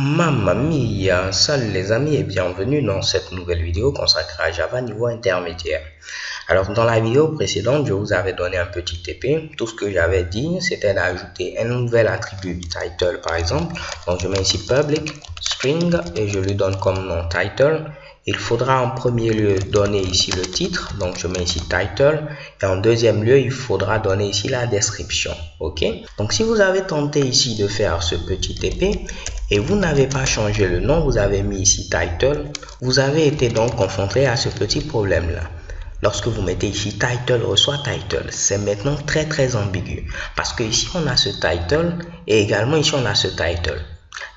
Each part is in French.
Mamma mia, salut les amis et bienvenue dans cette nouvelle vidéo consacrée à Java niveau intermédiaire. Alors dans la vidéo précédente, je vous avais donné un petit TP. Tout ce que j'avais dit, c'était d'ajouter un nouvel attribut title par exemple. Donc je mets ici public string et je lui donne comme nom title. Il faudra en premier lieu donner ici le titre, donc je mets ici title, et en deuxième lieu il faudra donner ici la description. Ok, donc si vous avez tenté ici de faire ce petit TP et vous n'avez pas changé le nom, vous avez mis ici title, vous avez été donc confronté à ce petit problème là. Lorsque vous mettez ici title reçoit title, c'est maintenant très ambigu parce que ici on a ce title et également ici on a ce title.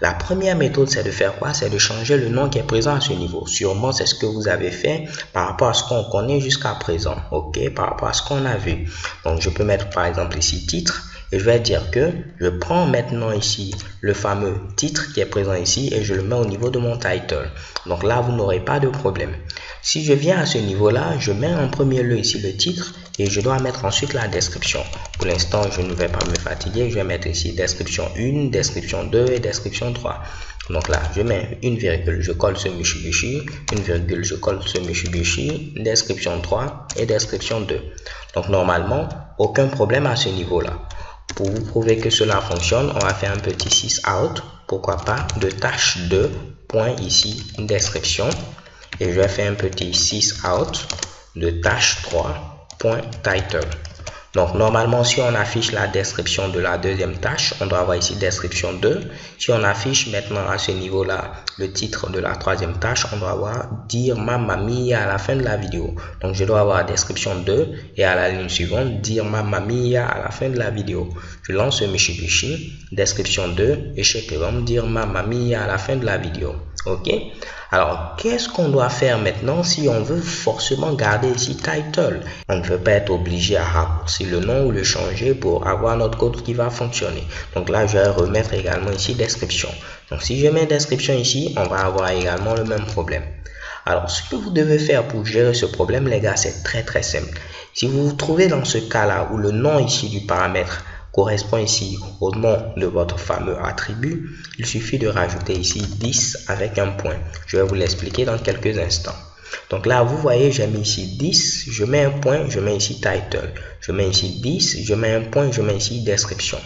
La première méthode, c'est de faire quoi? C'est de changer le nom qui est présent à ce niveau. Sûrement, c'est ce que vous avez fait par rapport à ce qu'on connaît jusqu'à présent. Ok, par rapport à ce qu'on a vu. Donc, je peux mettre par exemple ici titre. Et je vais dire que je prends maintenant ici le fameux titre qui est présent ici et je le mets au niveau de mon title. Donc là, vous n'aurez pas de problème. Si je viens à ce niveau-là, je mets en premier lieu ici le titre et je dois mettre ensuite la description. Pour l'instant, je ne vais pas me fatiguer. Je vais mettre ici description 1, description 2 et description 3. Donc là, je mets une virgule, je colle ce Mitsubishi, une virgule, je colle ce Mitsubishi, description 3 et description 2. Donc normalement, aucun problème à ce niveau-là. Pour vous prouver que cela fonctionne, on va faire un petit sysout, pourquoi pas, de tâche 2, point ici, description. Et je vais faire un petit sysout de tâche 3, point title. Donc normalement, si on affiche la description de la deuxième tâche, on doit avoir ici description 2. Si on affiche maintenant à ce niveau-là le titre de la troisième tâche, on doit avoir dire Mamma mia à la fin de la vidéo. Donc je dois avoir description 2 et à la ligne suivante dire Mamma mia à la fin de la vidéo. Je lance ce Mitsubishi, description 2 et je peux dire Mamma mia à la fin de la vidéo. Ok, alors qu'est-ce qu'on doit faire maintenant si on veut forcément garder ici title? On ne veut pas être obligé à raccourcir le nom ou le changer pour avoir notre code qui va fonctionner. Donc là, je vais remettre également ici description. Donc si je mets description ici, on va avoir également le même problème. Alors ce que vous devez faire pour gérer ce problème, les gars, c'est très simple. Si vous vous trouvez dans ce cas-là où le nom ici du paramètre correspond ici au nom de votre fameux attribut, il suffit de rajouter ici 10 avec un point. Je vais vous l'expliquer dans quelques instants. Donc là, vous voyez, j'ai mis ici 10, je mets un point, je mets ici title. Je mets ici 10, je mets un point, je mets ici description.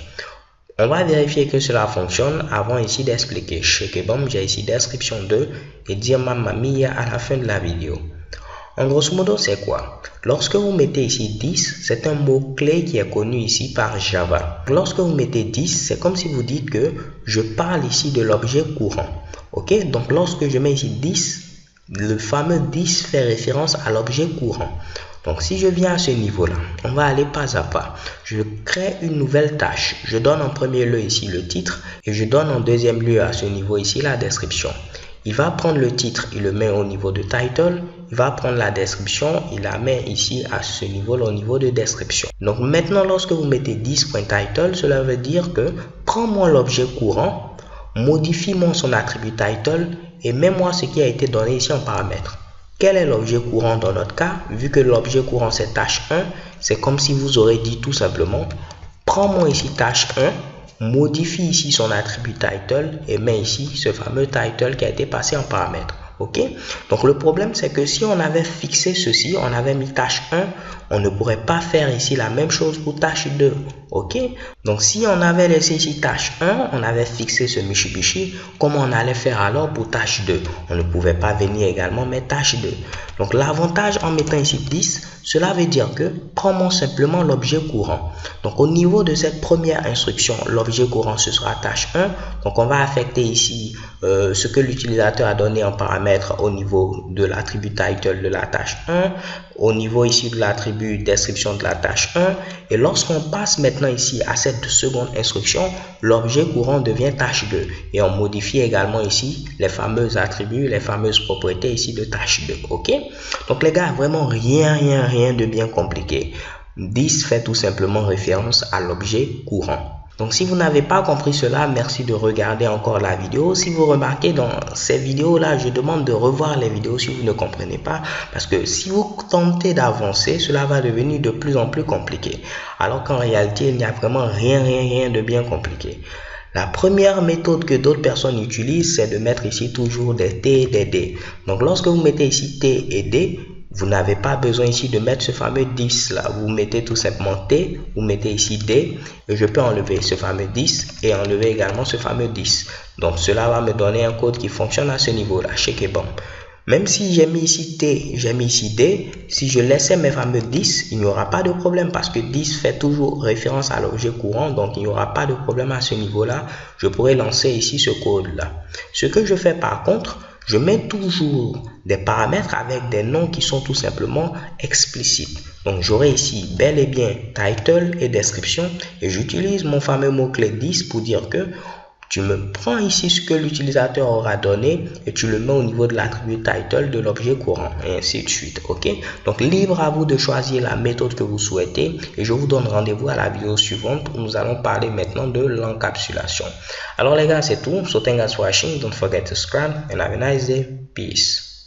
On va vérifier que cela fonctionne avant ici d'expliquer. J'ai ici description 2 et dire Mamma mia à la fin de la vidéo. En grosso modo, c'est quoi? Lorsque vous mettez ici 10, c'est un mot-clé qui est connu ici par Java. Lorsque vous mettez 10, c'est comme si vous dites que je parle ici de l'objet courant. Ok? Donc, lorsque je mets ici 10, le fameux 10 fait référence à l'objet courant. Donc, si je viens à ce niveau-là, on va aller pas à pas. Je crée une nouvelle tâche. Je donne en premier lieu ici le titre et je donne en deuxième lieu à ce niveau ici la description. Il va prendre le titre, il le met au niveau de title. Il va prendre la description, il la met ici à ce niveau, au niveau de description. Donc maintenant, lorsque vous mettez 10.title, cela veut dire que prends-moi l'objet courant, modifie-moi son attribut title et mets-moi ce qui a été donné ici en paramètre. Quel est l'objet courant dans notre cas? Vu que l'objet courant c'est tâche 1, c'est comme si vous aurez dit tout simplement, prends-moi ici tâche 1, modifie ici son attribut title et mets ici ce fameux title qui a été passé en paramètre. Ok, donc le problème c'est que si on avait fixé ceci, on avait mis tâche 1, on ne pourrait pas faire ici la même chose pour tâche 2. Ok, donc si on avait laissé ici tâche 1, on avait fixé ce Mitsubishi, comment on allait faire alors pour tâche 2? On ne pouvait pas venir également mettre tâche 2. Donc l'avantage en mettant ici 10, cela veut dire que prends-moi simplement l'objet courant. Donc au niveau de cette première instruction, l'objet courant ce sera tâche 1. Donc on va affecter ici ce que l'utilisateur a donné en paramètre au niveau de l'attribut title de la tâche 1, au niveau ici de l'attribut description de la tâche 1. Et lorsqu'on passe maintenant ici à cette seconde instruction, l'objet courant devient tâche 2. Et on modifie également ici les fameux attributs, les fameuses propriétés ici de tâche 2. Ok? Donc les gars, vraiment rien de bien compliqué. 10 fait tout simplement référence à l'objet courant. Donc si vous n'avez pas compris cela, merci de regarder encore la vidéo. Si vous remarquez dans ces vidéos-là, je demande de revoir les vidéos si vous ne comprenez pas. Parce que si vous tentez d'avancer, cela va devenir de plus en plus compliqué. Alors qu'en réalité, il n'y a vraiment rien de bien compliqué. La première méthode que d'autres personnes utilisent, c'est de mettre ici toujours des T et des D. Donc lorsque vous mettez ici T et D, vous n'avez pas besoin ici de mettre ce fameux 10 là. Vous mettez tout simplement T, vous mettez ici D, et je peux enlever ce fameux 10 et enlever également ce fameux 10. Donc cela va me donner un code qui fonctionne à ce niveau-là, check et bon. Même si j'ai mis ici T, j'ai mis ici D, si je laissais mes fameux 10, il n'y aura pas de problème parce que 10 fait toujours référence à l'objet courant, donc il n'y aura pas de problème à ce niveau-là. Je pourrais lancer ici ce code-là. Ce que je fais par contre, je mets toujours des paramètres avec des noms qui sont tout simplement explicites. Donc j'aurai ici bel et bien title et description et j'utilise mon fameux mot-clé 10 pour dire que tu me prends ici ce que l'utilisateur aura donné et tu le mets au niveau de l'attribut title de l'objet courant et ainsi de suite. Ok, donc libre à vous de choisir la méthode que vous souhaitez et je vous donne rendez-vous à la vidéo suivante où nous allons parler maintenant de l'encapsulation. Alors les gars, c'est tout. So thanks for watching. Don't forget to subscribe and have a nice day. Peace.